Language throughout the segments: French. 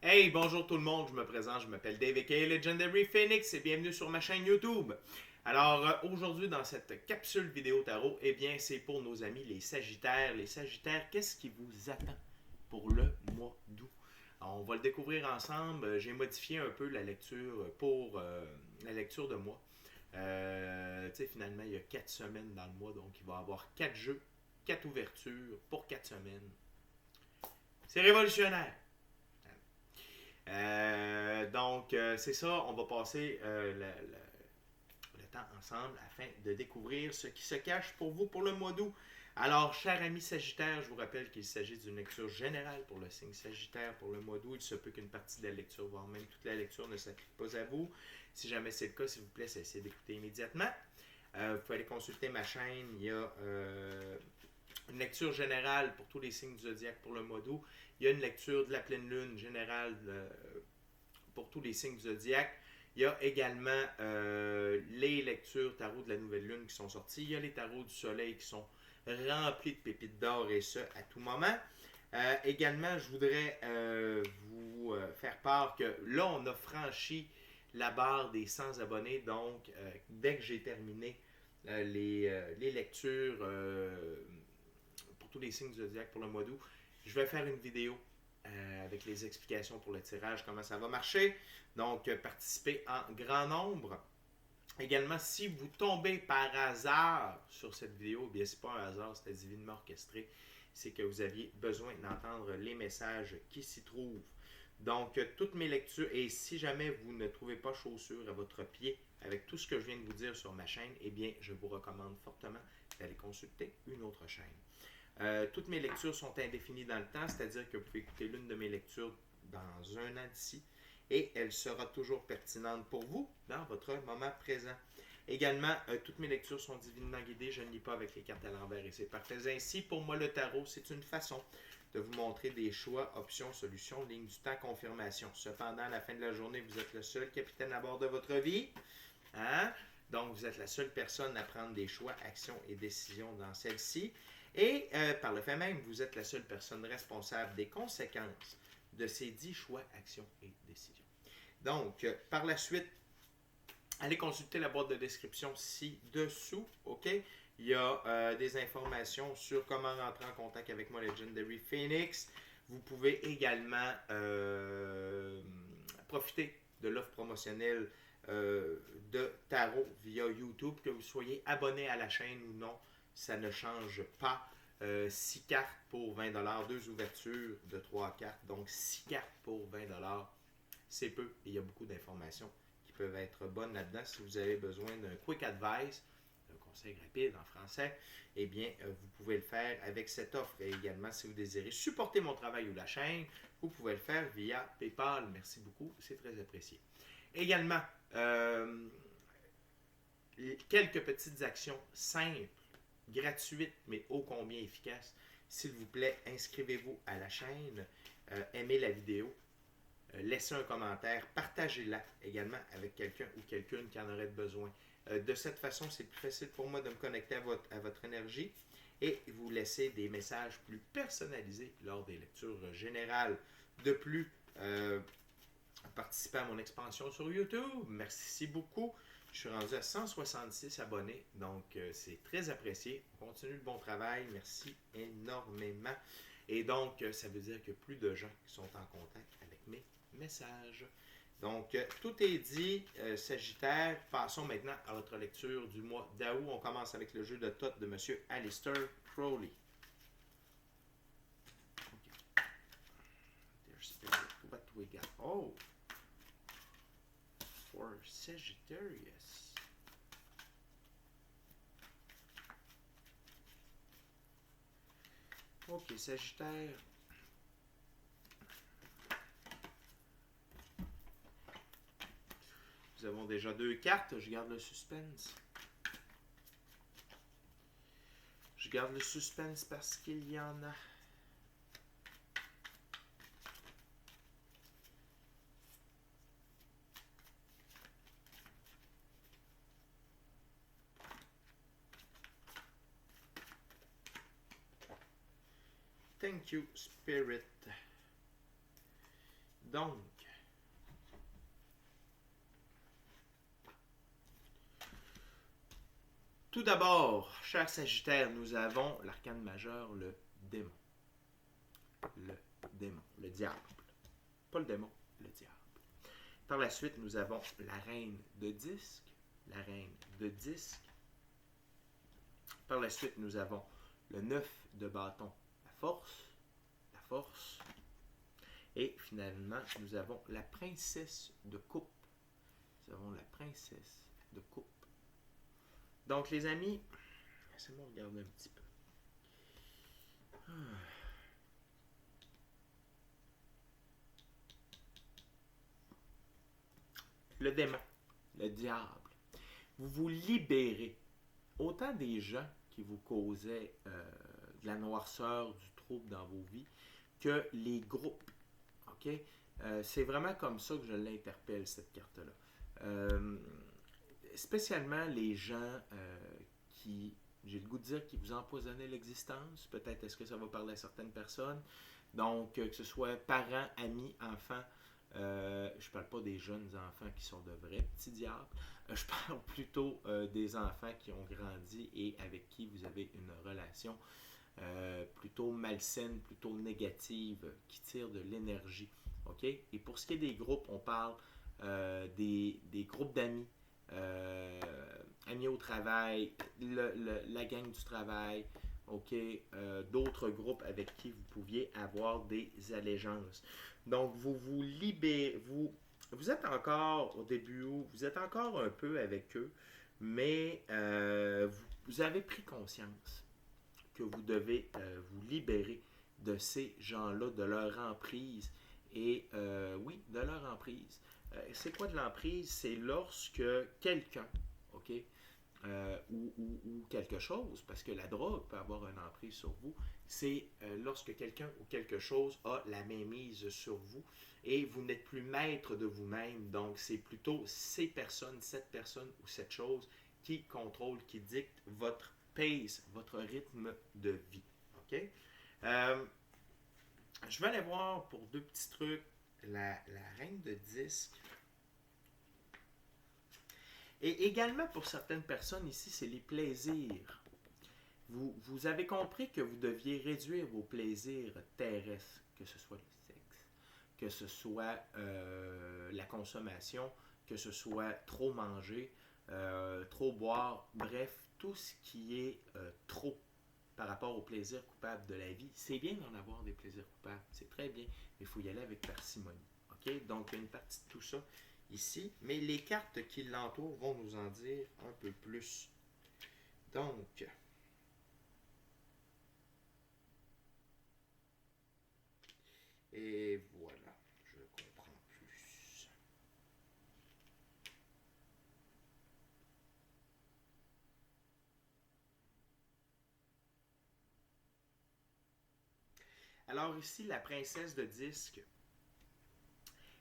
Hey, bonjour tout le monde, je me présente, je m'appelle Dave aka Legendary Phoenix et bienvenue sur ma chaîne YouTube. Alors aujourd'hui dans cette capsule vidéo tarot, eh bien c'est pour nos amis les Sagittaires. Les Sagittaires, qu'est-ce qui vous attend pour le mois d'août? On va le découvrir ensemble. J'ai modifié un peu la lecture pour la lecture de mois. Finalement, il y a 4 semaines dans le mois, donc il va y avoir 4 jeux, 4 ouvertures pour 4 semaines. C'est révolutionnaire! C'est ça, on va passer le temps ensemble afin de découvrir ce qui se cache pour vous pour le mois d'août. Alors, chers amis Sagittaires, je vous rappelle qu'il s'agit d'une lecture générale pour le signe Sagittaire pour le mois d'août. Il se peut qu'une partie de la lecture, voire même toute la lecture, ne s'applique pas à vous. Si jamais c'est le cas, s'il vous plaît, essayez d'écouter immédiatement. Vous pouvez aller consulter ma chaîne. Il y a une lecture générale pour tous les signes du zodiaque pour le mois d'août. Il y a une lecture de la pleine lune générale pour tous les signes du zodiaque. Il y a également les lectures tarot de la nouvelle lune qui sont sorties. Il y a les tarots du soleil qui sont remplis de pépites d'or et ce, à tout moment. Également, je voudrais vous faire part que là, on a franchi la barre des 100 abonnés. Donc, dès que j'ai terminé les lectures pour tous les signes du zodiaque pour le mois d'août, je vais faire une vidéo avec les explications pour le tirage, comment ça va marcher. Donc, participez en grand nombre. Également, si vous tombez par hasard sur cette vidéo, bien, c'est pas un hasard, c'était divinement orchestré. C'est que vous aviez besoin d'entendre les messages qui s'y trouvent. Donc, toutes mes lectures, et si jamais vous ne trouvez pas chaussure à votre pied avec tout ce que je viens de vous dire sur ma chaîne, eh bien, je vous recommande fortement d'aller consulter une autre chaîne. Toutes mes lectures sont indéfinies dans le temps, c'est-à-dire que vous pouvez écouter l'une de mes lectures dans un an d'ici et elle sera toujours pertinente pour vous dans votre moment présent. Également, toutes mes lectures sont divinement guidées, je ne lis pas avec les cartes à l'envers et c'est parfait ainsi. Pour moi, le tarot, c'est une façon de vous montrer des choix, options, solutions, ligne du temps, confirmation. Cependant, à la fin de la journée, vous êtes le seul capitaine à bord de votre vie. Hein? Donc, vous êtes la seule personne à prendre des choix, actions et décisions dans celle-ci. Et par le fait même, vous êtes la seule personne responsable des conséquences de ces 10 choix, actions et décisions. Donc, par la suite, allez consulter la boîte de description ci-dessous, OK? Il y a des informations sur comment rentrer en contact avec moi, Legendary Phoenix. Vous pouvez également profiter de l'offre promotionnelle de tarot via YouTube, que vous soyez abonné à la chaîne ou non, ça ne change pas. 6 cartes pour 20$, 2 ouvertures de 3 cartes, donc 6 cartes pour 20$, c'est peu et il y a beaucoup d'informations qui peuvent être bonnes là-dedans. Si vous avez besoin d'un quick advice, un conseil rapide en français, eh bien, vous pouvez le faire avec cette offre. Et également, si vous désirez supporter mon travail ou la chaîne, vous pouvez le faire via PayPal. Merci beaucoup, c'est très apprécié. Également, quelques petites actions simples, gratuites, mais ô combien efficaces. S'il vous plaît, inscrivez-vous à la chaîne, aimez la vidéo, laissez un commentaire, partagez-la également avec quelqu'un ou quelqu'une qui en aurait besoin. De cette façon, c'est plus facile pour moi de me connecter à votre énergie et vous laisser des messages plus personnalisés lors des lectures générales. De plus, participez à mon expansion sur YouTube. Merci beaucoup. Je suis rendu à 166 abonnés, donc c'est très apprécié. On continue le bon travail. Merci énormément. Et donc, ça veut dire que plus de gens qui sont en contact avec mes messages. Donc, tout est dit, Sagittaire. Passons maintenant à votre lecture du mois d'août. On commence avec le jeu de Thoth de M. Aleister Crowley. Okay. Dear Spirit, what do we got? Oh! For Sagittarius. Ok, Sagittaire. Nous avons déjà 2 cartes. Je garde le suspense. Je garde le suspense parce qu'il y en a. Thank you, Spirit. Donc, tout d'abord, cher Sagittaire, nous avons l'arcane majeur, le démon. Le démon, le diable. Pas le démon, le diable. Par la suite, nous avons la reine de disque. La reine de disque. Par la suite, nous avons le 9 de bâton, la force. La force. Et finalement, nous avons la princesse de coupe. Nous avons la princesse de coupe. Donc, les amis, laissez-moi regarder un petit peu. Le démon, le diable. Vous vous libérez autant des gens qui vous causaient de la noirceur, du trouble dans vos vies, que les groupes. OK? C'est vraiment comme ça que je l'interpelle, cette carte-là. Spécialement les gens qui, j'ai le goût de dire, qui vous empoisonnaient l'existence. Peut-être est-ce que ça va parler à certaines personnes. Donc, que ce soit parents, amis, enfants. Je ne parle pas des jeunes enfants qui sont de vrais petits diables. Je parle plutôt des enfants qui ont grandi et avec qui vous avez une relation plutôt malsaine, plutôt négative, qui tire de l'énergie. OK? Et pour ce qui est des groupes, on parle des groupes d'amis, amis au travail, la gang du travail, OK? D'autres groupes avec qui vous pouviez avoir des allégeances. Donc, vous vous libérez, vous êtes encore au début, vous êtes encore un peu avec eux, mais vous avez pris conscience que vous devez vous libérer de ces gens-là, de leur emprise. Et oui, de leur emprise. C'est quoi de l'emprise? C'est lorsque quelqu'un, OK, ou quelque chose, parce que la drogue peut avoir une emprise sur vous, c'est lorsque quelqu'un ou quelque chose a la mainmise sur vous et vous n'êtes plus maître de vous-même. Donc, c'est plutôt ces personnes, cette personne ou cette chose qui contrôle, qui dicte votre pace, votre rythme de vie. OK? Je vais aller voir pour deux petits trucs la reine de disque. Et également pour certaines personnes ici, c'est les plaisirs. Vous avez compris que vous deviez réduire vos plaisirs terrestres, que ce soit le sexe, que ce soit la consommation, que ce soit trop manger, trop boire, bref, tout ce qui est trop par rapport aux plaisirs coupables de la vie. C'est bien d'en avoir des plaisirs coupables, c'est très bien, mais il faut y aller avec parcimonie. OK? Donc, il y a une partie de tout ça ici, mais les cartes qui l'entourent vont nous en dire un peu plus. Donc, et voilà, je comprends plus. Alors ici, la princesse de disque,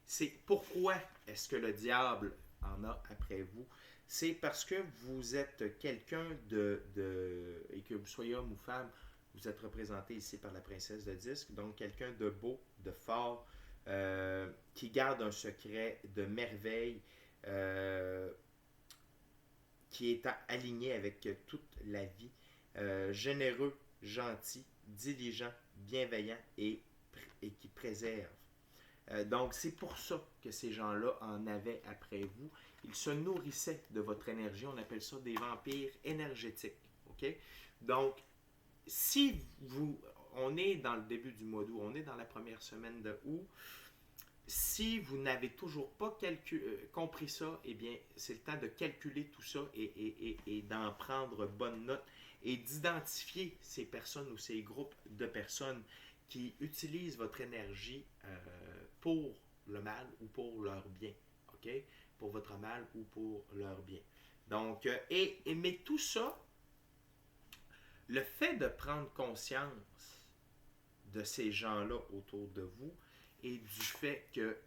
c'est pourquoi est-ce que le diable en a après vous? C'est parce que vous êtes quelqu'un et que vous soyez homme ou femme, vous êtes représenté ici par la princesse de disque, donc quelqu'un de beau, de fort, qui garde un secret de merveille, qui est aligné avec toute la vie, généreux, gentil, diligent, bienveillant et qui préserve. Donc, c'est pour ça que ces gens-là en avaient après vous. Ils se nourrissaient de votre énergie. On appelle ça des vampires énergétiques. OK? Donc, si on est dans le début du mois d'août, on est dans la première semaine de août, si vous n'avez toujours pas compris ça, eh bien, c'est le temps de calculer tout ça et d'en prendre bonne note et d'identifier ces personnes ou ces groupes de personnes qui utilisent votre énergie pour le mal ou pour leur bien. OK? Pour votre mal ou pour leur bien. Donc, mais tout ça, le fait de prendre conscience de ces gens-là autour de vous et du fait que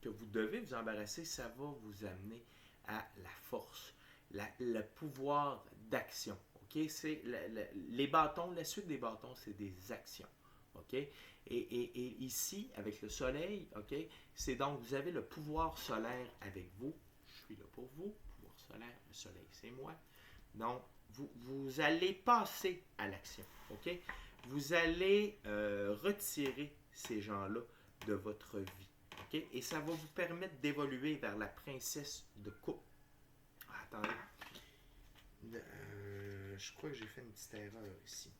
vous devez vous embarrasser, ça va vous amener à la force, le pouvoir d'action. OK? C'est les bâtons, la suite des bâtons, c'est des actions. OK? Et ici, avec le soleil, OK, c'est donc, vous avez le pouvoir solaire avec vous. Je suis là pour vous. Pouvoir solaire, le soleil, c'est moi. Donc, vous allez passer à l'action, OK? Vous allez retirer ces gens-là de votre vie, OK? Et ça va vous permettre d'évoluer vers la princesse de coupe. Ah, attendez. Je crois que j'ai fait une petite erreur ici.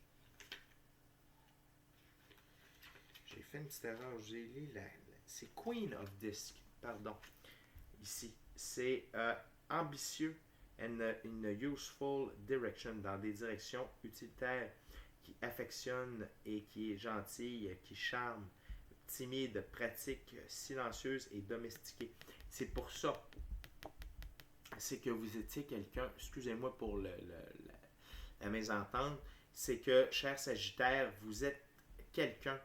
J'ai fait une petite erreur. J'ai lu c'est Queen of Disc, pardon. Ici. C'est ambitieux and in a useful direction, dans des directions utilitaires, qui affectionne et qui est gentille, qui charme, timide, pratique, silencieuse et domestiquée. C'est pour ça, c'est que vous étiez quelqu'un, excusez-moi pour la mésentente, c'est que, cher Sagittaire, vous êtes quelqu'un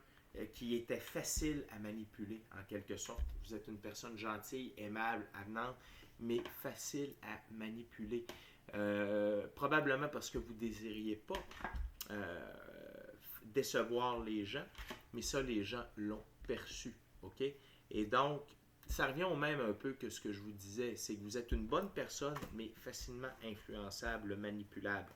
qui était facile à manipuler, en quelque sorte. Vous êtes une personne gentille, aimable, avenante, mais facile à manipuler. Probablement parce que vous ne désiriez pas décevoir les gens, mais ça, les gens l'ont perçu. OK? Et donc, ça revient au même un peu que ce que je vous disais, c'est que vous êtes une bonne personne, mais facilement influençable, manipulable.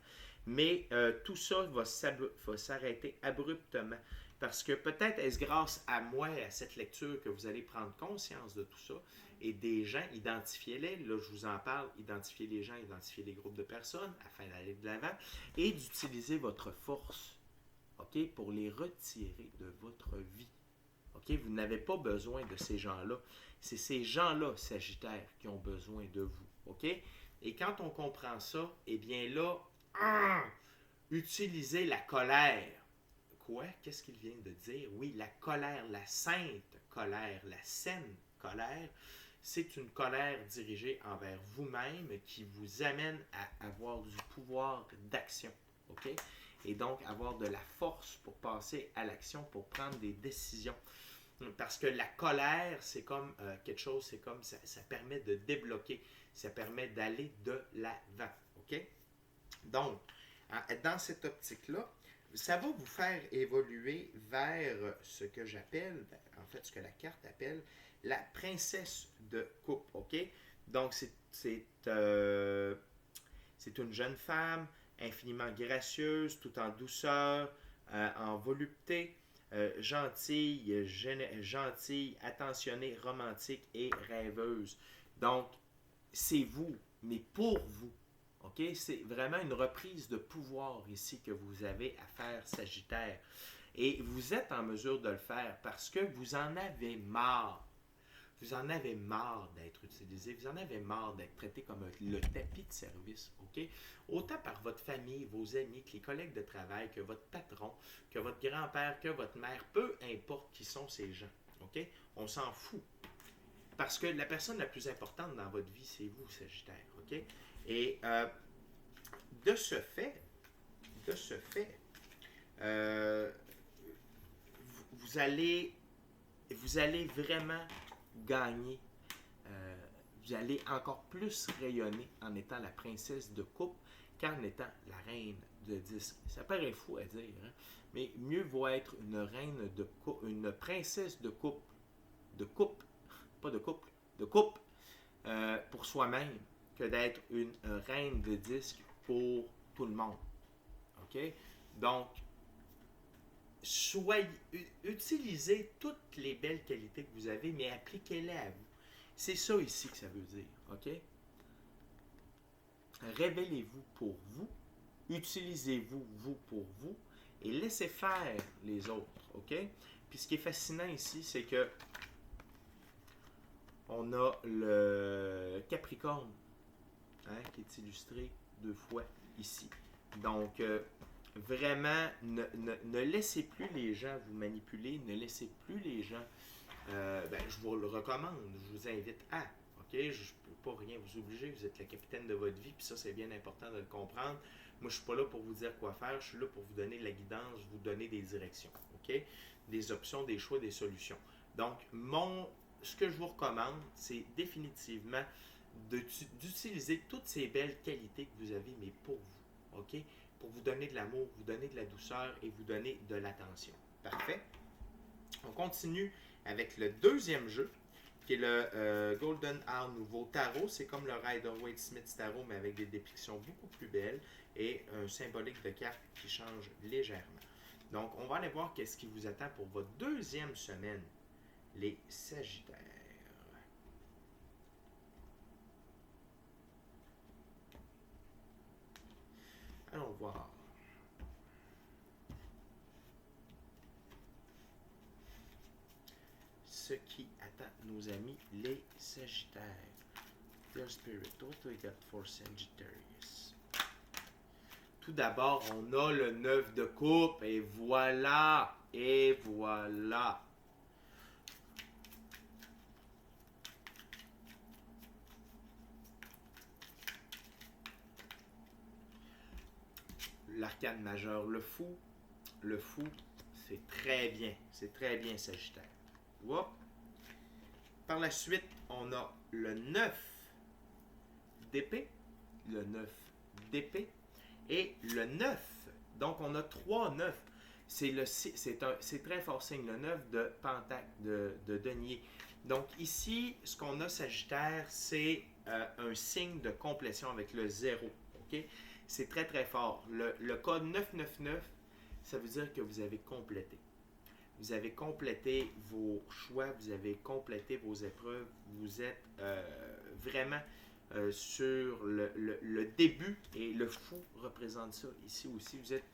Mais tout ça va s'arrêter abruptement. Parce que peut-être est-ce grâce à moi, à cette lecture, que vous allez prendre conscience de tout ça. Et des gens, identifiez-les. Là, je vous en parle. Identifiez les gens, identifiez les groupes de personnes afin d'aller de l'avant. Et d'utiliser votre force, OK, pour les retirer de votre vie. OK? Vous n'avez pas besoin de ces gens-là. C'est ces gens-là, Sagittaire, qui ont besoin de vous. OK? Et quand on comprend ça, eh bien là, utilisez la colère. Quoi? Qu'est-ce qu'il vient de dire? Oui, la colère, la sainte colère, la saine colère, c'est une colère dirigée envers vous-même qui vous amène à avoir du pouvoir d'action. OK? Et donc avoir de la force pour passer à l'action, pour prendre des décisions. Parce que la colère, c'est comme quelque chose, c'est comme ça permet de débloquer, ça permet d'aller de l'avant. OK? Donc, dans cette optique-là, ça va vous faire évoluer vers ce que j'appelle, en fait, ce que la carte appelle la princesse de coupe. OK? Donc, c'est une jeune femme infiniment gracieuse, tout en douceur, en volupté, gentille, attentionnée, romantique et rêveuse. Donc, c'est vous, mais pour vous. OK? C'est vraiment une reprise de pouvoir ici que vous avez à faire, Sagittaire. Et vous êtes en mesure de le faire parce que vous en avez marre. Vous en avez marre d'être utilisé, vous en avez marre d'être traité comme le tapis de service, OK? Autant par votre famille, vos amis, que les collègues de travail, que votre patron, que votre grand-père, que votre mère, peu importe qui sont ces gens, OK? On s'en fout. Parce que la personne la plus importante dans votre vie, c'est vous, Sagittaire, OK? Et de ce fait, euh, vous allez vraiment gagner. Vous allez encore plus rayonner en étant la princesse de coupe qu'en étant la reine de disque. Ça paraît fou à dire, hein? Mais mieux vaut être une reine de coupe, une princesse de coupe, pas de couple, de coupe pour soi-même, que d'être une reine de disque pour tout le monde. OK? Donc, utilisez toutes les belles qualités que vous avez, mais appliquez-les à vous. C'est ça ici que ça veut dire, OK? Révélez-vous pour vous, utilisez-vous, vous pour vous, et laissez faire les autres, OK? Puis ce qui est fascinant ici, c'est que on a le Capricorne, hein, qui est illustré 2 fois ici. Donc, vraiment, ne laissez plus les gens vous manipuler, ne laissez plus les gens, je vous le recommande, je vous invite à, OK? Je ne peux pas rien vous obliger, vous êtes le capitaine de votre vie, puis ça, c'est bien important de le comprendre. Moi, je ne suis pas là pour vous dire quoi faire, je suis là pour vous donner de la guidance, vous donner des directions, OK? Des options, des choix, des solutions. Donc, ce que je vous recommande, c'est définitivement d'utiliser toutes ces belles qualités que vous avez, mais pour vous, OK? Pour vous donner de l'amour, vous donner de la douceur et vous donner de l'attention. Parfait? On continue avec le deuxième jeu, qui est le Golden Hour Nouveau Tarot. C'est comme le Rider-Waite-Smith Tarot, mais avec des dépictions beaucoup plus belles et un symbolique de cartes qui change légèrement. Donc, on va aller voir qu'est-ce qui vous attend pour votre deuxième semaine, les Sagittaires. Allons voir. Ce qui attend nos amis les Sagittaires. Dear Spirit, what do we got for Sagittarius? Tout d'abord, on a le 9 de coupe et voilà, et voilà. L'arcane majeur, le fou, c'est très bien Sagittaire. Whoop. Par la suite, on a le 9 d'épée, le 9 d'épée et le 9. Donc, on a 3 9. C'est très fort signe, le 9 de pentacle, de denier. Donc, ici, ce qu'on a Sagittaire, c'est un signe de complétion avec le 0. OK? C'est très, très fort. Le code 999, ça veut dire que vous avez complété. Vous avez complété vos choix, vous avez complété vos épreuves, vous êtes vraiment sur le début, et le fou représente ça ici aussi. Vous êtes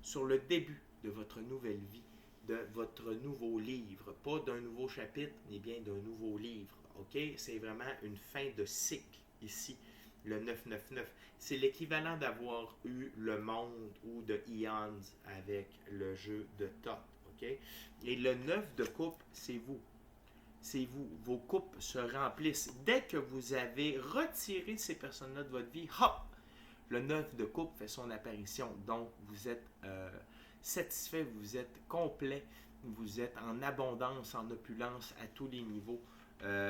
sur le début de votre nouvelle vie, de votre nouveau livre, pas d'un nouveau chapitre, mais bien d'un nouveau livre. OK? C'est vraiment une fin de cycle ici, le 999. C'est l'équivalent d'avoir eu le monde ou de Eons avec le jeu de Top. Okay? Et le 9 de coupe, c'est vous. C'est vous. Vos coupes se remplissent. Dès que vous avez retiré ces personnes-là de votre vie, hop! Le 9 de coupe fait son apparition. Donc, vous êtes satisfait, vous êtes complet, vous êtes en abondance, en opulence à tous les niveaux.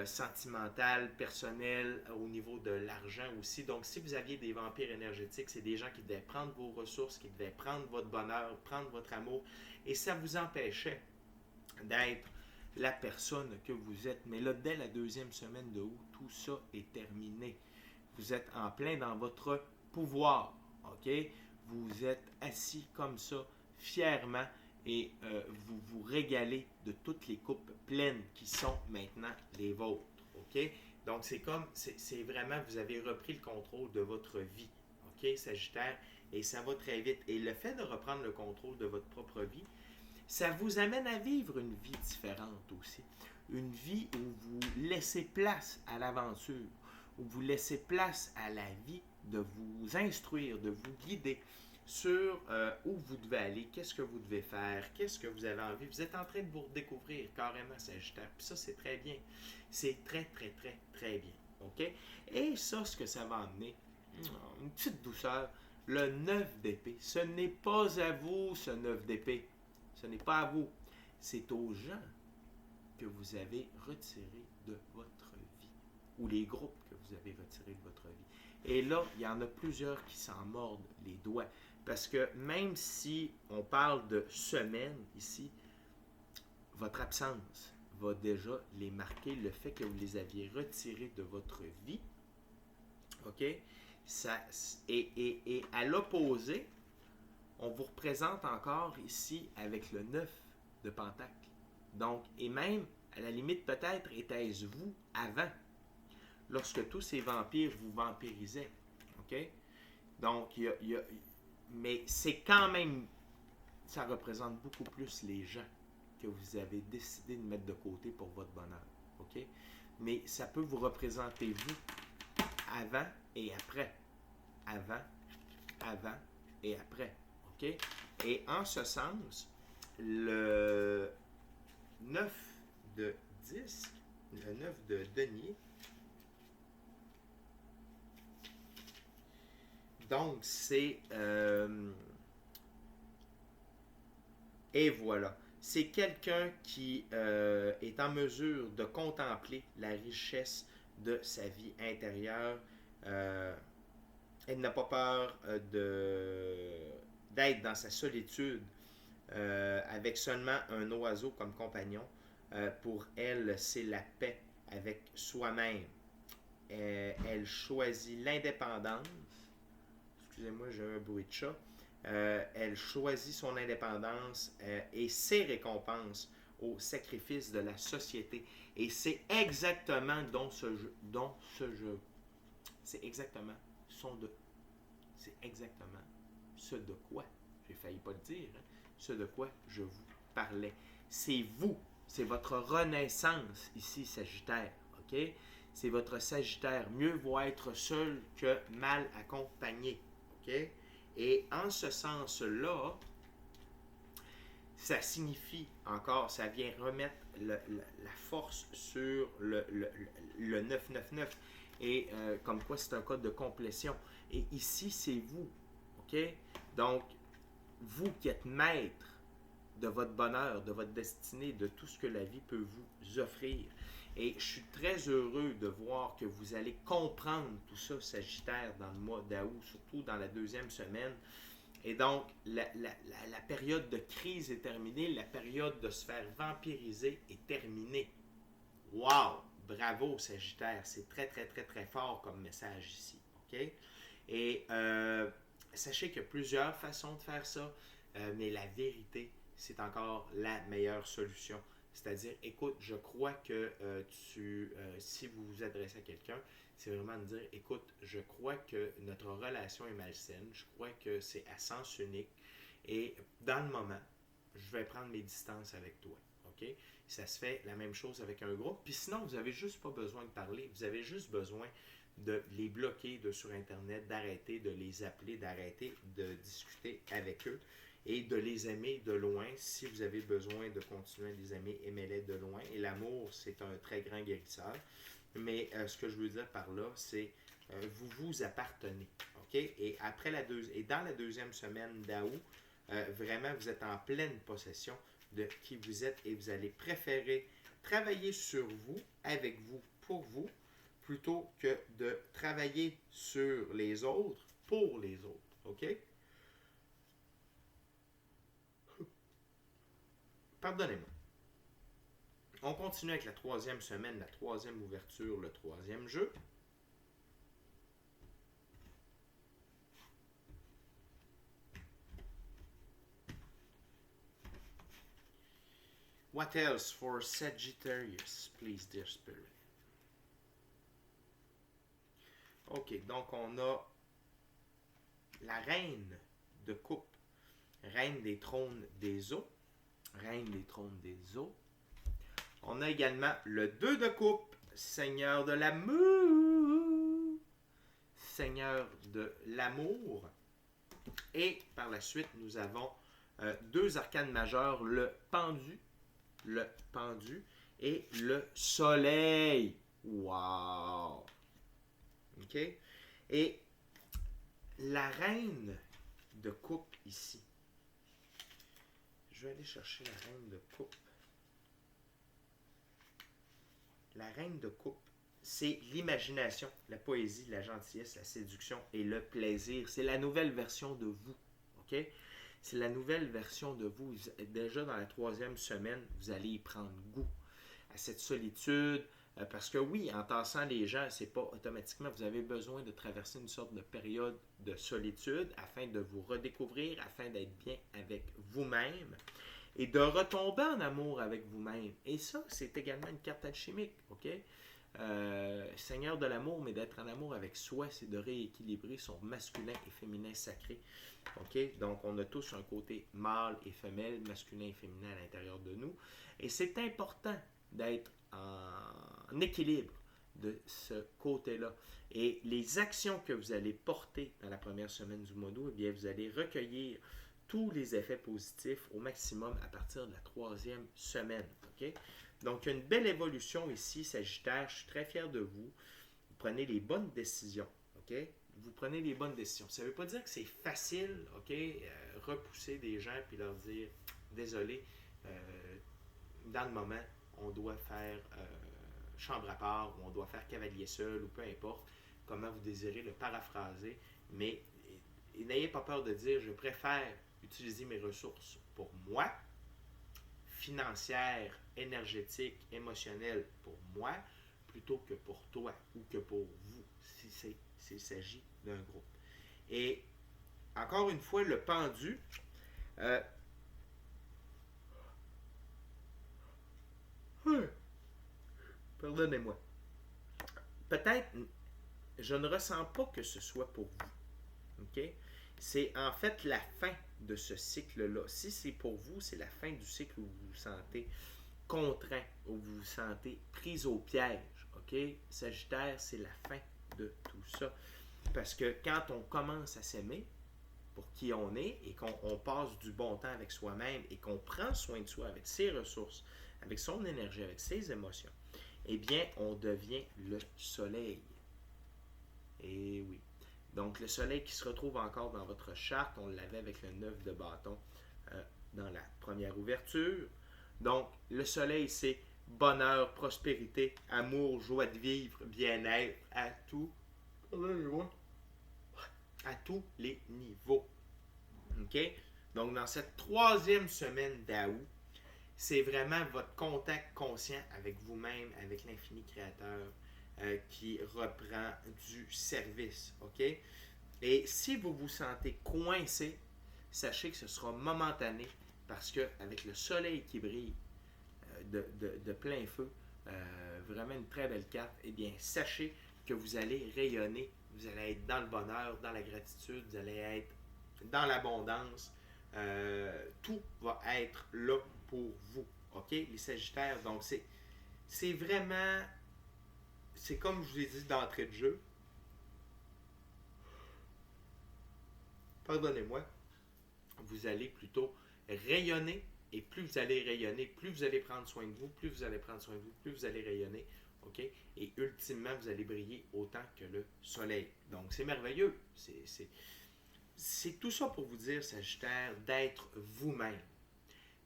Sentimental, personnel, au niveau de l'argent aussi. Donc, si vous aviez des vampires énergétiques, c'est des gens qui devaient prendre vos ressources, qui devaient prendre votre bonheur, prendre votre amour, et ça vous empêchait d'être la personne que vous êtes. Mais là, dès la deuxième semaine de août, tout ça est terminé. Vous êtes en plein dans votre pouvoir, OK? Vous êtes assis comme ça, fièrement, et vous vous régalez de toutes les coupes pleines qui sont maintenant les vôtres. OK? Donc, c'est vraiment, vous avez repris le contrôle de votre vie. OK, Sagittaire? Et ça va très vite. Et le fait de reprendre le contrôle de votre propre vie, ça vous amène à vivre une vie différente aussi. Une vie où vous laissez place à l'aventure, où vous laissez place à la vie de vous instruire, de vous guider sur où vous devez aller, qu'est-ce que vous devez faire, qu'est-ce que vous avez envie. Vous êtes en train de vous redécouvrir carrément, Sagittaire. Puis ça, c'est très bien. C'est très, très, très, très bien. OK? Et ça, ce que ça va amener, une petite douceur, le 9 d'épée. Ce n'est pas à vous, ce 9 d'épée. Ce n'est pas à vous. C'est aux gens que vous avez retirés de votre vie, ou les groupes que vous avez retirés de votre vie. Et là, il y en a plusieurs qui s'en mordent les doigts. Parce que même si on parle de semaines ici, votre absence va déjà les marquer, le fait que vous les aviez retirés de votre vie. OK? Ça, et à l'opposé, on vous représente encore ici avec le 9 de Pentacle. Donc, et même, à la limite, peut-être était-ce vous avant, lorsque tous ces vampires vous vampirisaient. OK? Donc, mais c'est quand même, ça représente beaucoup plus les gens que vous avez décidé de mettre de côté pour votre bonheur. OK? Mais ça peut vous représenter vous avant et après. Avant et après. OK? Et en ce sens, le 9 de disque, le 9 de denier, donc c'est... et voilà. C'est quelqu'un qui est en mesure de contempler la richesse de sa vie intérieure. Elle n'a pas peur d'être dans sa solitude avec seulement un oiseau comme compagnon. Pour elle, c'est la paix avec soi-même. Elle choisit l'indépendance. Excusez-moi, j'ai un bruit de chat. Elle choisit son indépendance et ses récompenses au sacrifice de la société. Et c'est exactement c'est exactement c'est exactement ce de quoi, j'ai failli pas le dire, hein, ce de quoi je vous parlais. C'est vous, c'est votre renaissance ici, Sagittaire, ok? C'est votre Sagittaire. Mieux vaut être seul que mal accompagné, ok? Et en ce sens-là, ça signifie encore, ça vient remettre la force sur le 999 et comme quoi c'est un code de complétion. Et ici, c'est vous, ok? Donc, vous qui êtes maître de votre bonheur, de votre destinée, de tout ce que la vie peut vous offrir. Et je suis très heureux de voir que vous allez comprendre tout ça, Sagittaire, dans le mois d'août, surtout dans la deuxième semaine. Et donc, la période de crise est terminée, la période de se faire vampiriser est terminée. Wow! Bravo, Sagittaire. C'est très, très, très, très fort comme message ici. OK? Et sachez qu'il y a plusieurs façons de faire ça, mais la vérité, c'est encore la meilleure solution. C'est-à-dire, écoute, je crois que si vous vous adressez à quelqu'un, c'est vraiment de dire, écoute, je crois que notre relation est malsaine, je crois que c'est à sens unique, et dans le moment, je vais prendre mes distances avec toi. OK? Ça se fait la même chose avec un groupe. Puis sinon, vous n'avez juste pas besoin de parler, vous avez juste besoin de les bloquer sur Internet, d'arrêter de les appeler, d'arrêter de discuter avec eux et de les aimer de loin. Si vous avez besoin de continuer à les aimer, aimez-les de loin. Et l'amour, c'est un très grand guérisseur. Mais ce que je veux dire par là, c'est vous vous appartenez. OK? Et, et dans la deuxième semaine d'août, vraiment, vous êtes en pleine possession de qui vous êtes et vous allez préférer travailler sur vous, avec vous, pour vous, plutôt que de travailler sur les autres, pour les autres. OK? Pardonnez-moi. On continue avec la troisième semaine, la troisième ouverture, le troisième jeu. What else for Sagittarius, please, dear spirit? OK, donc on a la reine de coupe, reine des trônes des eaux, reine des trônes des eaux. On a également le 2 de coupe, seigneur de l'amour, seigneur de l'amour. Et par la suite, nous avons deux arcanes majeurs, le pendu et le soleil. Wow! OK? Et la reine de coupe ici. Je vais aller chercher la reine de coupe. La reine de coupe, c'est l'imagination, la poésie, la gentillesse, la séduction et le plaisir. C'est la nouvelle version de vous. OK? C'est la nouvelle version de vous. Déjà dans la troisième semaine, vous allez y prendre goût à cette solitude. Parce que oui, en tassant les gens, c'est pas automatiquement, vous avez besoin de traverser une sorte de période de solitude afin de vous redécouvrir, afin d'être bien avec vous-même et de retomber en amour avec vous-même. Et ça, c'est également une carte alchimique, OK? Seigneur de l'amour, mais d'être en amour avec soi, c'est de rééquilibrer son masculin et féminin sacré. OK? Donc, on a tous un côté mâle et femelle, masculin et féminin à l'intérieur de nous. Et c'est important d'être en équilibre de ce côté-là. Et les actions que vous allez porter dans la première semaine du mois d'août, eh bien, vous allez recueillir tous les effets positifs au maximum à partir de la troisième semaine. OK? Donc, il y a une belle évolution ici, Sagittaire. Je suis très fier de vous. Vous prenez les bonnes décisions. OK? Vous prenez les bonnes décisions. Ça ne veut pas dire que c'est facile, OK? Repousser des gens puis leur dire désolé, dans le moment, on doit faire chambre à part ou on doit faire cavalier seul ou peu importe comment vous désirez le paraphraser. Mais n'ayez pas peur de dire je préfère utiliser mes ressources pour moi, financières, énergétiques, émotionnelles pour moi, plutôt que pour toi ou que pour vous, s'il s'agit d'un groupe. Et encore une fois, le pendu, euh, pardonnez-moi, peut-être je ne ressens pas que ce soit pour vous. OK? C'est en fait la fin de ce cycle-là. Si c'est pour vous, c'est la fin du cycle où vous vous sentez contraint, où vous vous sentez pris au piège. OK? Sagittaire, c'est la fin de tout ça. Parce que quand on commence à s'aimer pour qui on est et qu'on passe du bon temps avec soi-même et qu'on prend soin de soi avec ses ressources, avec son énergie, avec ses émotions, eh bien, on devient le soleil. Et oui. Donc, le soleil qui se retrouve encore dans votre charte, on l'avait avec le 9 de bâton dans la première ouverture. Donc, le soleil, c'est bonheur, prospérité, amour, joie de vivre, bien-être, à tous les niveaux. OK? Donc, dans cette troisième semaine d'Août, c'est vraiment votre contact conscient avec vous-même, avec l'infini créateur, qui reprend du service. OK? Et si vous vous sentez coincé, sachez que ce sera momentané parce qu'avec le soleil qui brille de plein feu, vraiment une très belle carte, eh bien, sachez que vous allez rayonner, vous allez être dans le bonheur, dans la gratitude, vous allez être dans l'abondance. Tout va être là pour vous. OK? Les Sagittaires, donc c'est vraiment, c'est comme je vous ai dit d'entrée de jeu. Pardonnez-moi. Vous allez plutôt rayonner. Et plus vous allez rayonner, plus vous allez prendre soin de vous, plus vous allez prendre soin de vous, plus vous allez rayonner. OK? Et ultimement, vous allez briller autant que le soleil. Donc, c'est merveilleux. C'est tout ça pour vous dire, Sagittaire, d'être vous-même.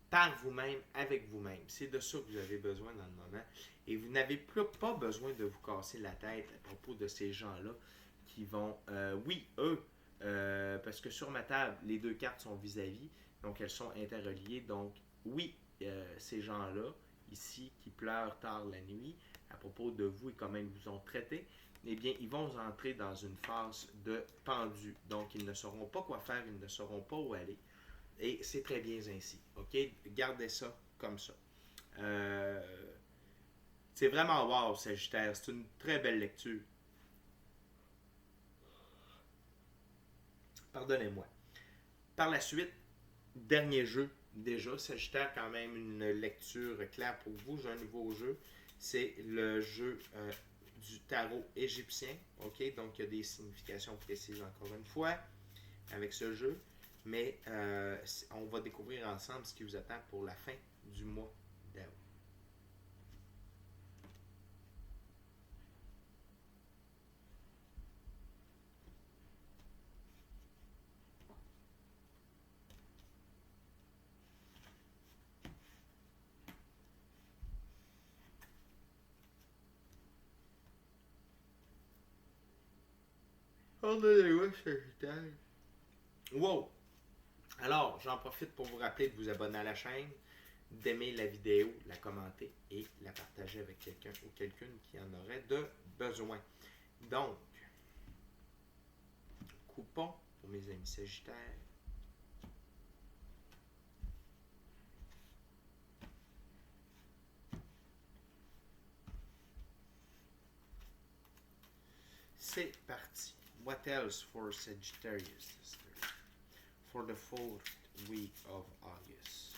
Par vous-même, avec vous-même. C'est de ça que vous avez besoin dans le moment. Et vous n'avez pas besoin de vous casser la tête à propos de ces gens-là qui vont, oui, eux, parce que sur ma table, les deux cartes sont vis-à-vis, donc elles sont interreliées. Donc, oui, ces gens-là, ici, qui pleurent tard la nuit, à propos de vous et comment ils vous ont traité, eh bien, ils vont entrer dans une phase de pendu. Donc, ils ne sauront pas quoi faire, ils ne sauront pas où aller. Et c'est très bien ainsi. OK? Gardez ça comme ça. C'est vraiment wow, Sagittaire. C'est une très belle lecture. Pardonnez-moi. Par la suite, dernier jeu. Déjà, Sagittaire, quand même une lecture claire pour vous. J'ai un nouveau jeu. C'est le jeu du tarot égyptien. OK? Donc, il y a des significations précises encore une fois avec ce jeu. Mais on va découvrir ensemble ce qui vous attend pour la fin du mois d'août. Pardonnez-moi, Sagittaire. Wow! Alors, j'en profite pour vous rappeler de vous abonner à la chaîne, d'aimer la vidéo, la commenter et la partager avec quelqu'un ou quelqu'une qui en aurait de besoin. Donc, coupon pour mes amis Sagittaires. C'est parti. What else for Sagittarius for the 4th week of August?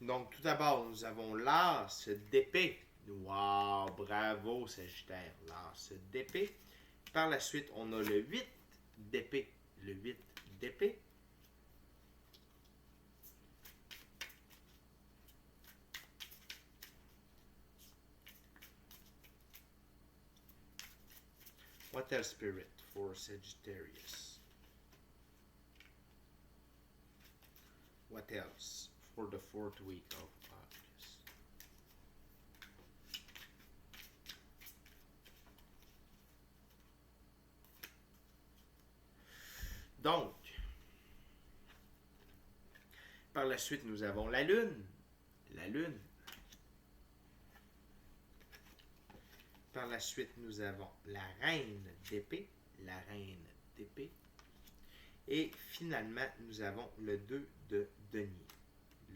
Donc, tout d'abord, nous avons l'as d'épée. Wow, bravo Sagittaire, l'as d'épée. Par la suite, on a le 8 d'épée. Le 8 d'épée. What else, Spirit, for Sagittarius? What else for the fourth week of August? Donc, par la suite, nous avons la Lune. La Lune. Par la suite, nous avons la Reine d'épée. La Reine d'épée. Et finalement, nous avons le 2 de denier.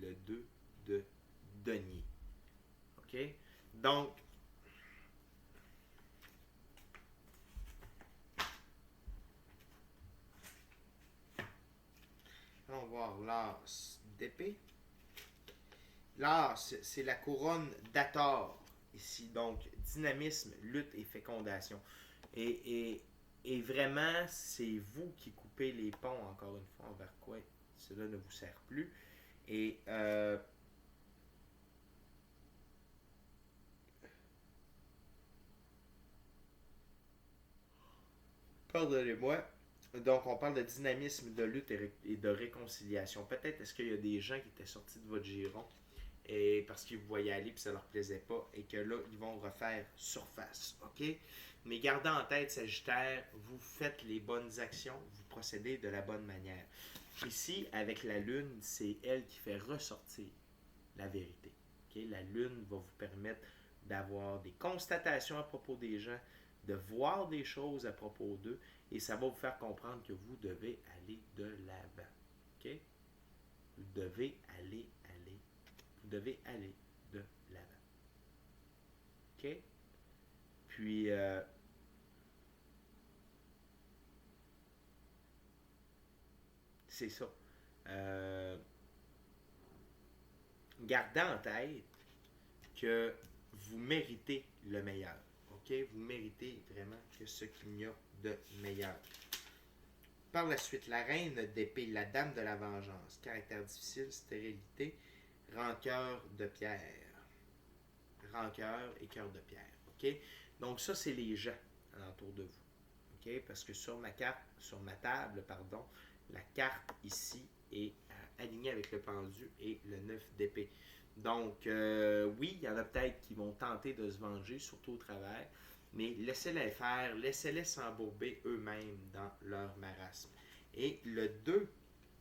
Le 2 de denier. OK? Donc, allons voir l'as d'épée. L'as, c'est la couronne d'Hathor ici. Donc, dynamisme, lutte et fécondation. Et vraiment, c'est vous qui coupez les ponts, encore une fois, envers quoi cela ne vous sert plus. Et pardonnez-moi. Donc, on parle de dynamisme, de lutte et de réconciliation. Peut-être est-ce qu'il y a des gens qui étaient sortis de votre giron et parce qu'ils vous voyaient aller et ça leur plaisait pas et que là, ils vont refaire surface. OK? Mais gardez en tête, Sagittaire, vous faites les bonnes actions, vous procédez de la bonne manière. Ici, avec la Lune, c'est elle qui fait ressortir la vérité. Okay? La Lune va vous permettre d'avoir des constatations à propos des gens, de voir des choses à propos d'eux, et ça va vous faire comprendre que vous devez aller de l'avant. OK? Vous devez aller de l'avant. OK? Puis, c'est ça. Gardez en tête que vous méritez le meilleur. OK? Vous méritez vraiment que ce qu'il y a de meilleur. Par la suite, la reine d'épée, la dame de la vengeance, caractère difficile, stérilité, rancœur de pierre. Rancœur et cœur de pierre. OK? Donc ça, c'est les gens alentour de vous. OK? Parce que sur ma table, la carte ici est alignée avec le pendu et le 9 d'épée. Donc, oui, il y en a peut-être qui vont tenter de se venger, surtout au travers, mais laissez-les faire, laissez-les s'embourber eux-mêmes dans leur marasme. Et le 2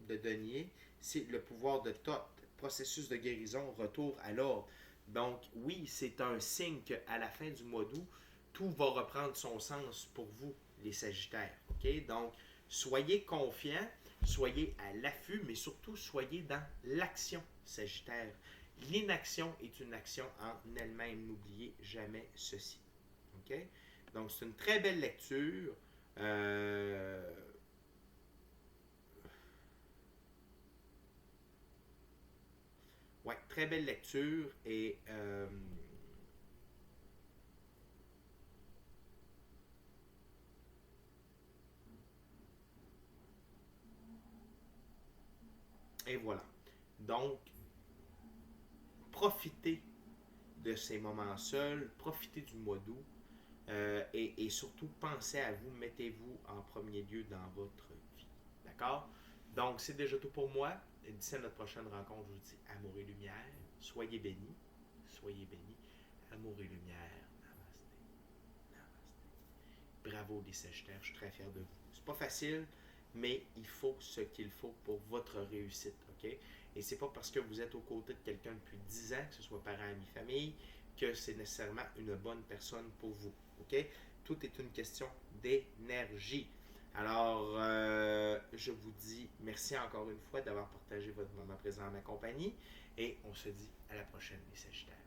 de denier, c'est le pouvoir de Thoth, processus de guérison, retour à l'ordre. Donc, oui, c'est un signe qu'à la fin du mois d'août, tout va reprendre son sens pour vous, les Sagittaires. OK? Donc, soyez confiants, soyez à l'affût, mais surtout, soyez dans l'action, Sagittaire. L'inaction est une action en elle-même. N'oubliez jamais ceci. OK? Donc, c'est une très belle lecture. Ouais, très belle lecture. Et voilà. Donc, profitez de ces moments seuls, profitez du mois d'août et surtout pensez à vous, mettez-vous en premier lieu dans votre vie. D'accord? Donc, c'est déjà tout pour moi. D'ici à notre prochaine rencontre, je vous dis amour et lumière. Soyez bénis. Soyez bénis. Amour et lumière. Namasté. Namasté. Bravo les Sagittaires, je suis très fier de vous. C'est pas facile, mais il faut ce qu'il faut pour votre réussite. OK? Et c'est pas parce que vous êtes aux côtés de quelqu'un depuis 10 ans, que ce soit parent, ami, famille, que c'est nécessairement une bonne personne pour vous. OK? Tout est une question d'énergie. Alors, je vous dis merci encore une fois d'avoir partagé votre moment présent à ma compagnie et on se dit à la prochaine, les Sagittaires.